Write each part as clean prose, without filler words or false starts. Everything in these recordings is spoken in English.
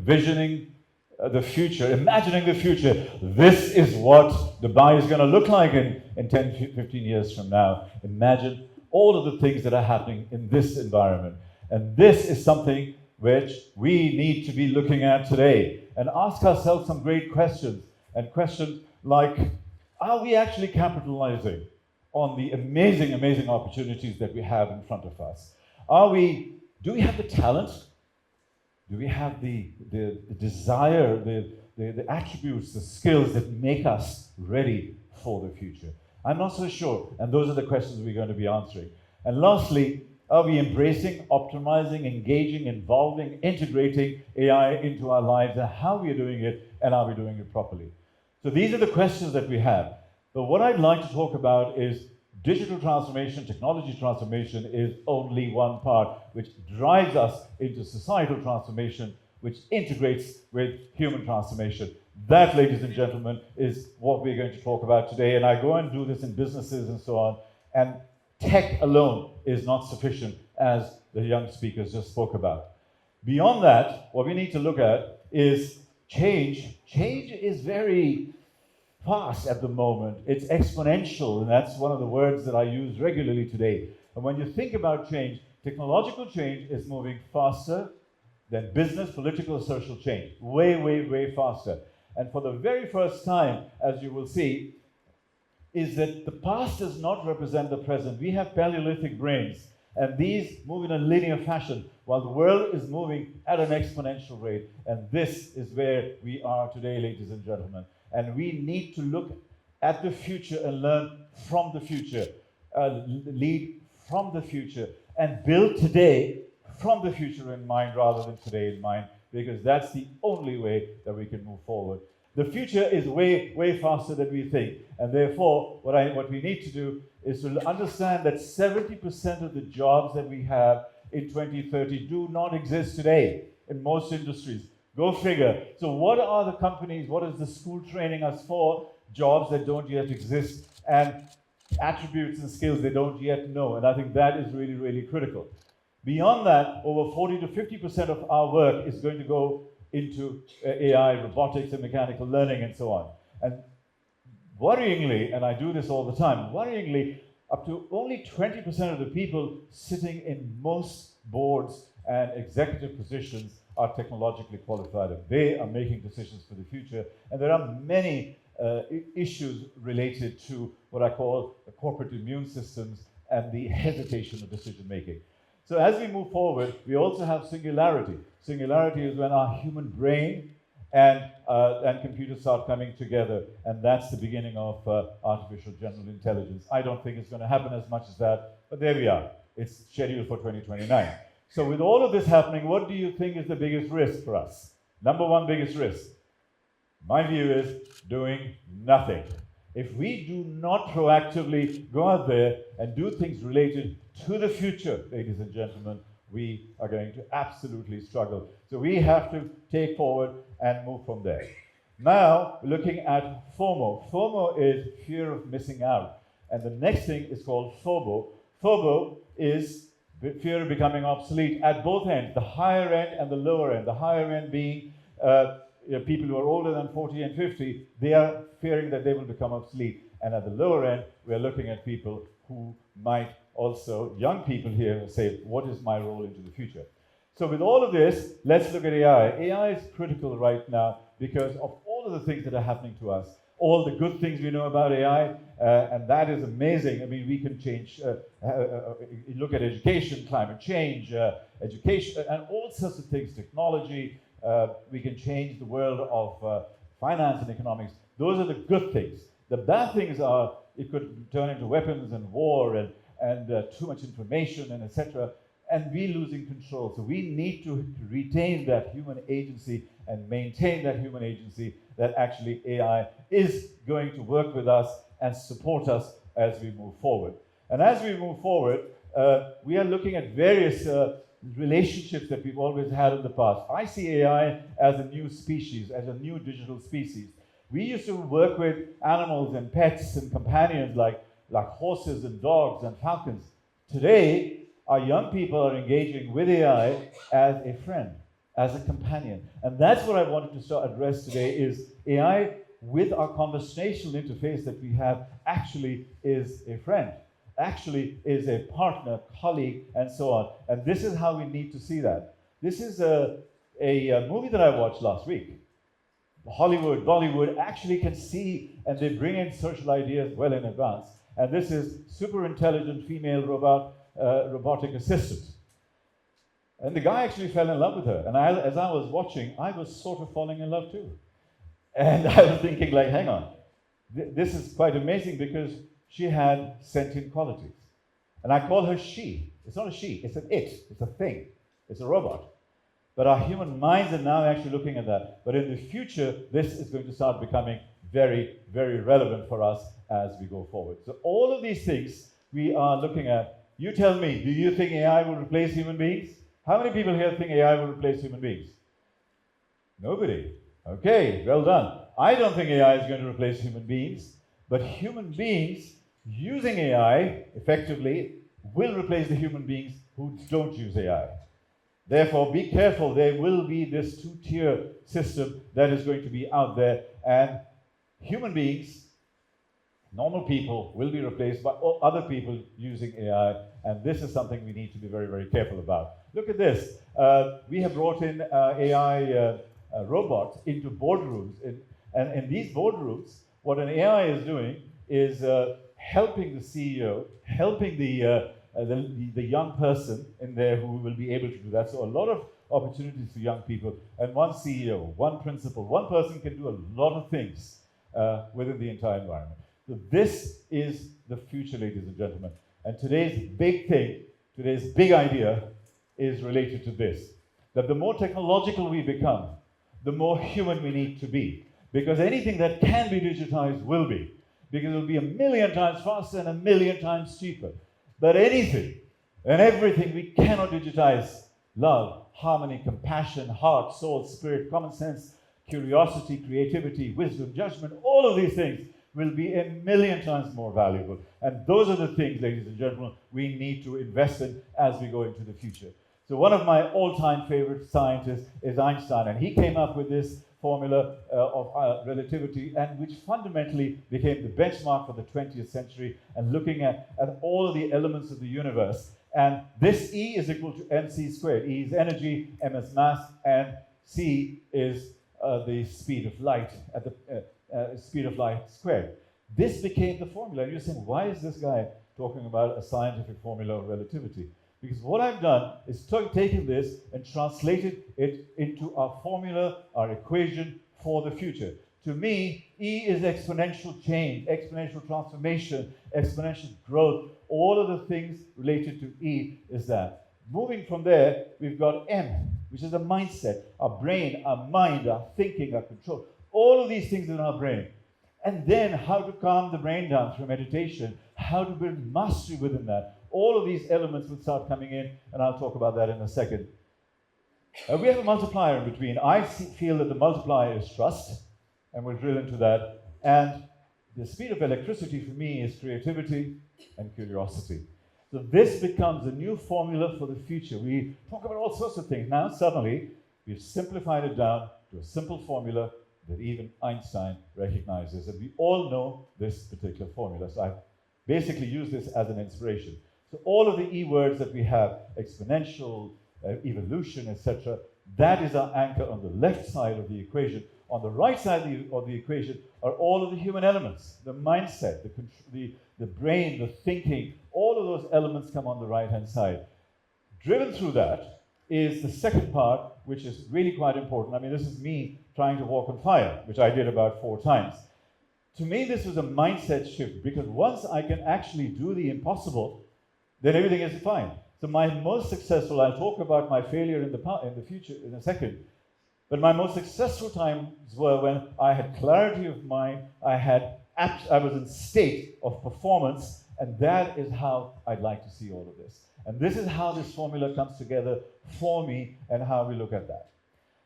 envisioning the future, imagining the future. This is what Dubai is going to look like in 10, 15 years from now. Imagine all of the things that are happening in this environment. And this is something which we need to be looking at today and ask ourselves some great questions. And questions like, are we actually capitalizing on the amazing, amazing opportunities that we have in front of us? Do we have the talent? Do we have the desire, the attributes, the skills that make us ready for the future? I'm not so sure, and those are the questions we're going to be answering. And lastly, are we embracing, optimizing, engaging, involving, integrating AI into our lives, and how we are doing it, and are we doing it properly? So these are the questions that we have. But what I'd like to talk about is digital transformation, technology transformation is only one part which drives us into societal transformation, which integrates with human transformation. That, ladies and gentlemen, is what we're going to talk about today. And I go and do this in businesses and so on. And tech alone is not sufficient, as the young speakers just spoke about. Beyond that, what we need to look at is change. Change is very fast at the moment. It's exponential, and that's one of the words that I use regularly today. And when you think about change, technological change is moving faster than business, political, social change. Way, way, way faster. And for the very first time, as you will see, is that the past does not represent the present. We have Paleolithic brains, and these move in a linear fashion, while the world is moving at an exponential rate. And this is where we are today, ladies and gentlemen. And we need to look at the future and learn from the future, lead from the future, and build today from the future in mind rather than today in mind, because that's the only way that we can move forward. The future is way, way faster than we think. And therefore, what we need to do is to understand that 70% of the jobs that we have in 2030 do not exist today in most industries. Go figure. So what are the companies, what is the school training us for? Jobs that don't yet exist, and attributes and skills they don't yet know. And I think that is really, really critical. Beyond that, over 40 to 50% of our work is going to go into AI, robotics, and mechanical learning, and so on. And worryingly, and I do this all the time, worryingly, up to only 20% of the people sitting in most boards and executive positions are technologically qualified, and they are making decisions for the future. And there are many issues related to what I call the corporate immune systems and the hesitation of decision making. So as we move forward, we also have singularity. Singularity is when our human brain and computers start coming together, and that's the beginning of artificial general intelligence. I don't think it's going to happen as much as that, but there we are. It's scheduled for 2029. So with all of this happening, what do you think is the biggest risk for us? Number one biggest risk, my view is doing nothing. If we do not proactively go out there and do things related to the future, ladies and gentlemen, we are going to absolutely struggle. So we have to take forward and move from there. Now, looking at FOMO. FOMO is fear of missing out. And the next thing is called FOBO. FOBO is fear of becoming obsolete at both ends, the higher end and the lower end. The higher end being people who are older than 40 and 50, they are fearing that they will become obsolete. And at the lower end, we are looking at people who might also, young people here, say, what is my role into the future? So with all of this, let's look at AI. AI is critical right now because of all of the things that are happening to us, all the good things we know about AI, and that is amazing. I mean, we can change, look at education, climate change, education, and all sorts of things, technology. We can change the world of finance and economics. Those are the good things. The bad things are it could turn into weapons and war and too much information and etc. And we losing control. So we need to retain that human agency and maintain that human agency that actually AI is going to work with us and support us as we move forward. And as we move forward, we are looking at various relationships that we've always had in the past. I see AI as a new species, as a new digital species. We used to work with animals and pets and companions like horses and dogs and falcons. Today, our young people are engaging with AI as a friend, as a companion. And that's what I wanted to start address today is AI with our conversational interface that we have actually is a friend, actually is a partner, colleague, and so on. And this is how we need to see that. This is a movie that I watched last week. Hollywood, Bollywood actually can see and they bring in social ideas well in advance. And this is super intelligent female robotic assistant. And the guy actually fell in love with her. And as I was watching, I was sort of falling in love too. And I was thinking like, hang on, this is quite amazing because she had sentient qualities. And I call her she. It's not a she, it's an it, it's a thing, it's a robot. But our human minds are now actually looking at that. But in the future, this is going to start becoming very, very relevant for us as we go forward. So all of these things we are looking at. You tell me, do you think AI will replace human beings? How many people here think AI will replace human beings? Nobody. Okay, well done. I don't think AI is going to replace human beings, but human beings using AI effectively will replace the human beings who don't use AI. Therefore, be careful. There will be this two-tier system that is going to be out there, and human beings, normal people, will be replaced by other people using AI, and this is something we need to be very, very careful about. Look at this. We have brought in AI robots into boardrooms, and in these boardrooms, what an AI is doing is helping the CEO, helping the young person in there who will be able to do that. So a lot of opportunities for young people, and one CEO, one principal, one person can do a lot of things within the entire environment. So this is the future, ladies and gentlemen. And today's big thing, today's big idea is related to this, that the more technological we become, the more human we need to be. Because anything that can be digitized will be. Because it will be 1,000,000 times faster and 1,000,000 times cheaper. But anything and everything we cannot digitize, love, harmony, compassion, heart, soul, spirit, common sense, curiosity, creativity, wisdom, judgment, all of these things will be 1,000,000 times more valuable. And those are the things, ladies and gentlemen, we need to invest in as we go into the future. So one of my all-time favorite scientists is Einstein, and he came up with this formula of relativity, and which fundamentally became the benchmark for the 20th century, and looking at all of the elements of the universe. And this E is equal to mc squared. E is energy, m is mass, and c is the speed of light, at the speed of light squared. This became the formula. And you're saying, why is this guy talking about a scientific formula of relativity? Because what I've done is taken this and translated it into our formula, our equation for the future. To me, E is exponential change, exponential transformation, exponential growth. All of the things related to E is that. Moving from there, we've got M, which is a mindset, our brain, our mind, our thinking, our control. All of these things in our brain. And then how to calm the brain down through meditation, how to build mastery within that. All of these elements will start coming in, and I'll talk about that in a second. We have a multiplier in between. I feel that the multiplier is trust, and we'll drill into that. And the speed of electricity for me is creativity and curiosity. So this becomes a new formula for the future. We talk about all sorts of things. Now suddenly, we've simplified it down to a simple formula that even Einstein recognizes. And we all know this particular formula. So I've basically used this as an inspiration. So all of the E words that we have, exponential, evolution, etc., that is our anchor on the left side of the equation. On the right side of the equation are all of the human elements, the mindset, the brain, the thinking, all of those elements come on the right-hand side. Driven through that is the second part, which is really quite important. I mean, this is me trying to walk on fire, which I did about 4 times. To me, this was a mindset shift, because once I can actually do the impossible, then everything is fine. So my most successful, I'll talk about my failure in the future in a second, but my most successful times were when I had clarity of mind, I was in state of performance, and that is how I'd like to see all of this. And this is how this formula comes together for me and how we look at that.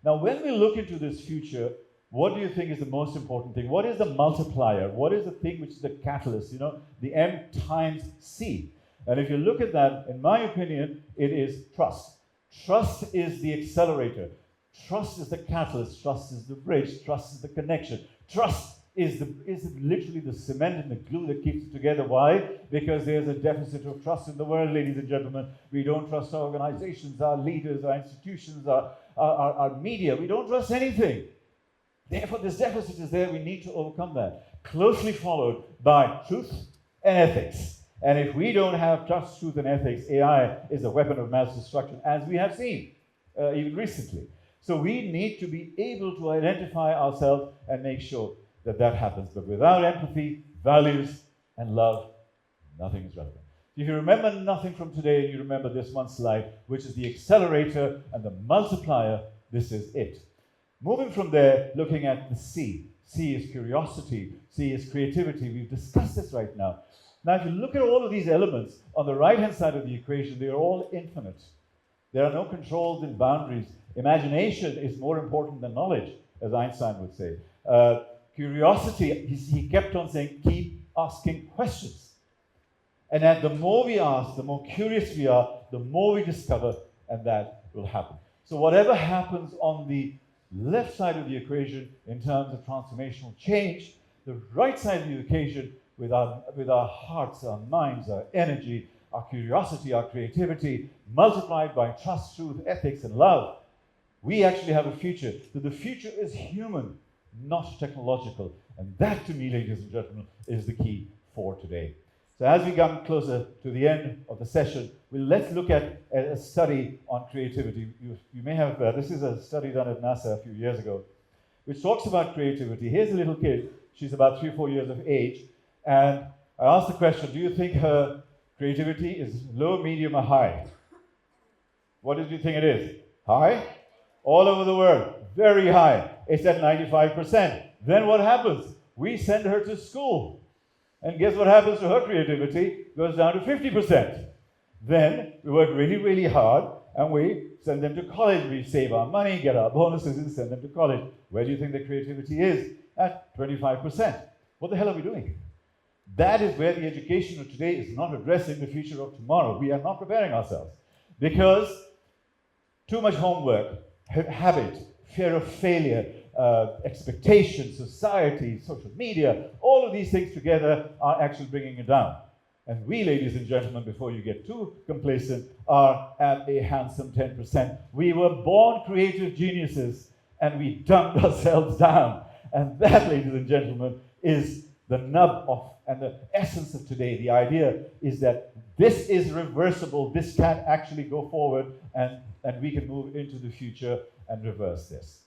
Now, when we look into this future, what do you think is the most important thing? What is the multiplier? What is the thing which is the catalyst? You know, the M times C. And if you look at that, in my opinion, it is trust. Trust is the accelerator. Trust is the catalyst, trust is the bridge, trust is the connection. Trust is literally the cement and the glue that keeps it together. Why? Because there's a deficit of trust in the world, ladies and gentlemen. We don't trust our organizations, our leaders, our institutions, our media. We don't trust anything. Therefore, this deficit is there. We need to overcome that. Closely followed by truth and ethics. And if we don't have trust, truth, and ethics, AI is a weapon of mass destruction, as we have seen even recently. So we need to be able to identify ourselves and make sure that that happens. But without empathy, values, and love, nothing is relevant. If you remember nothing from today, you remember this one slide, which is the accelerator and the multiplier. This is it. Moving from there, looking at the C. C is curiosity. C is creativity. We've discussed this right now. Now, if you look at all of these elements on the right-hand side of the equation, they are all infinite. There are no controls and boundaries. Imagination is more important than knowledge, as Einstein would say. Curiosity, he kept on saying, keep asking questions. And then the more we ask, the more curious we are, the more we discover, and that will happen. So whatever happens on the left side of the equation in terms of transformational change, the right side of the equation with our hearts, our minds, our energy, our curiosity, our creativity, multiplied by trust, truth, ethics, and love, we actually have a future. So the future is human, not technological. And that, to me, ladies and gentlemen, is the key for today. So as we come closer to the end of the session, let's look at a study on creativity. You may have, this is a study done at NASA a few years ago, which talks about creativity. Here's a little kid. She's about 3 or 4 years of age. And I asked the question, do you think her creativity is low, medium, or high? What did you think it is? High? All over the world, very high. It's at 95%. Then what happens? We send her to school. And guess what happens to her creativity? It goes down to 50%. Then we work really, really hard, and we send them to college. We save our money, get our bonuses, and send them to college. Where do you think the creativity is? At 25%. What the hell are we doing? That is where the education of today is not addressing the future of tomorrow. We are not preparing ourselves. Because too much homework, habit, fear of failure, expectations, society, social media, all of these things together are actually bringing it down. And we, ladies and gentlemen, before you get too complacent, are at a handsome 10%. We were born creative geniuses, and we dumped ourselves down. And that, ladies and gentlemen, is the nub of and the essence of today. The idea is that this is reversible. This can actually go forward, and we can move into the future and reverse this.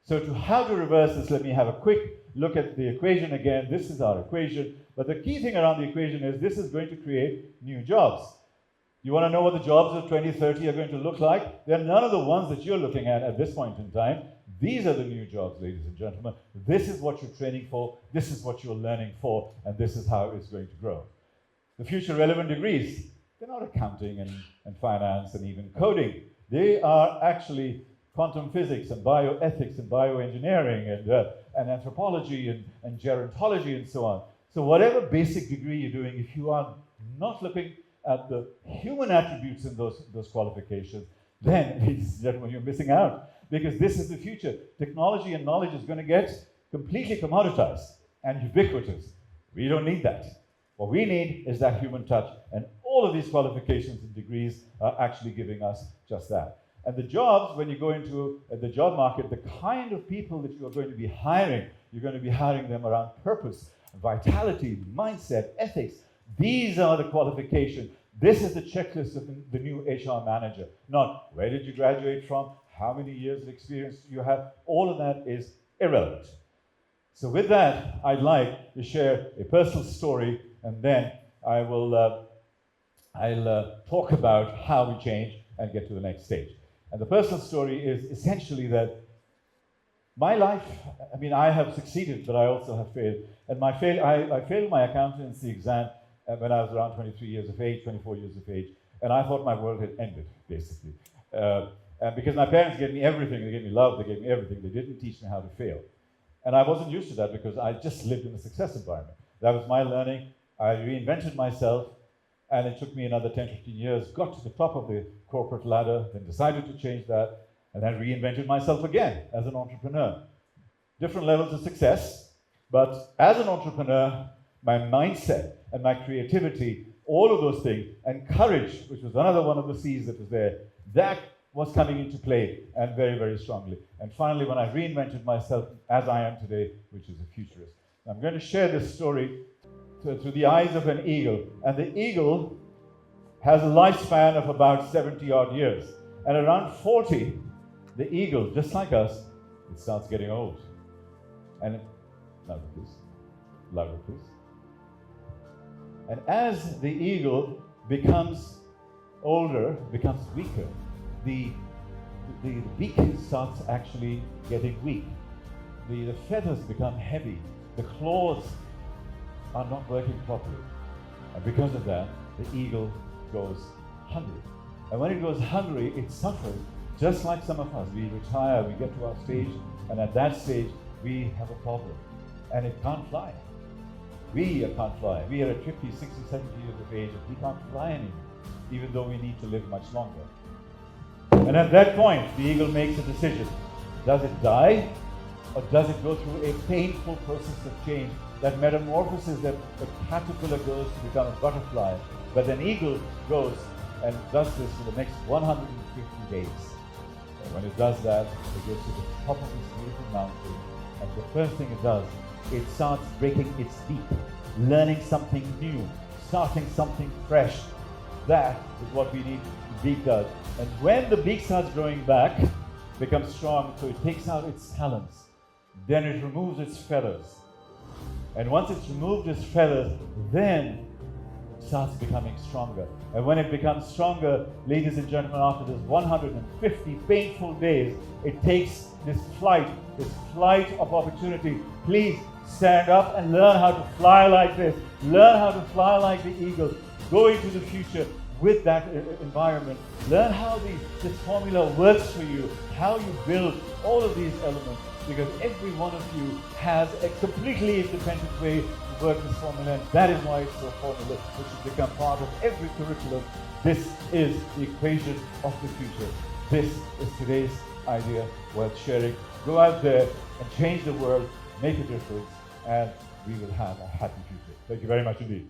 So how to reverse this, let me have a quick look at the equation again. This is our equation. But the key thing around the equation is this is going to create new jobs. You want to know what the jobs of 2030 are going to look like? They're none of the ones that you're looking at this point in time. These are the new jobs, ladies and gentlemen. This is what you're training for. This is what you're learning for. And this is how it's going to grow. The future relevant degrees, they're not accounting and finance and even coding. They are actually quantum physics and bioethics and bioengineering and anthropology and gerontology and so on. So whatever basic degree you're doing, if you are not looking at the human attributes in those qualifications, then, ladies and gentlemen, you're missing out. Because this is the future. Technology and knowledge is going to get completely commoditized and ubiquitous. We don't need that. What we need is that human touch. And all of these qualifications and degrees are actually giving us just that. And the jobs, when you go into the job market, the kind of people that you are going to be hiring, you're going to be hiring them around purpose, vitality, mindset, ethics. These are the qualifications. This is the checklist of the new HR manager. Not where did you graduate from, how many years of experience do you have. All of that is irrelevant. So with that, I'd like to share a personal story, and then I'll talk about how we change and get to the next stage. And the personal story is essentially that my life, I mean, I have succeeded, but I also have failed. And I failed my accountancy exam when I was around 23 years of age, 24 years of age, and I thought my world had ended, basically. And because my parents gave me everything, they gave me love, they gave me everything, they didn't teach me how to fail. And I wasn't used to that because I just lived in a success environment. That was my learning. I reinvented myself, and it took me another 10, 15 years, got to the top of the corporate ladder, then decided to change that, And then reinvented myself again as an entrepreneur. Different levels of success, but as an entrepreneur, my mindset and my creativity, all of those things, and courage, which was another one of the C's that was there, that was coming into play, and very, very strongly. And finally, when I reinvented myself as I am today, which is a futurist. I'm going to share this story through the eyes of an eagle. And the eagle has a lifespan of about 70 odd years. And around 40, the eagle, just like us, it starts getting old. And louder please, louder please. And as the eagle becomes older, becomes weaker, the beak starts actually getting weak. The feathers become heavy. The claws are not working properly. And because of that, the eagle goes hungry. And when it goes hungry, it suffers, just like some of us. We retire, we get to our stage, and at that stage, we have a problem. And it can't fly. We can't fly. We are at 50, 60, 70 years of age, and we can't fly anymore, even though we need to live much longer. And at that point, the eagle makes a decision. Does it die, or does it go through a painful process of change, that metamorphosis that the caterpillar goes to become a butterfly, but an eagle goes and does this for the next 150 days. And when it does that, it goes to the top of this beautiful mountain, and the first thing it does, it starts breaking its beak, learning something new, starting something fresh. That is what we need the beak does. And when the beak starts growing back, becomes strong, so it takes out its talons, then it removes its feathers. And once it's removed its feathers, then it starts becoming stronger. And when it becomes stronger, ladies and gentlemen, after this 150 painful days, it takes this flight of opportunity. Please stand up and learn how to fly like this. Learn how to fly like the eagle. Go into the future with that environment. Learn how this formula works for you, how you build all of these elements, because every one of you has a completely independent way to work this formula, and that is why it's so formula, which should become part of every curriculum. This is the equation of the future. This is today's idea worth sharing. Go out there and change the world, make a difference, and we will have a happy future. Thank you very much indeed.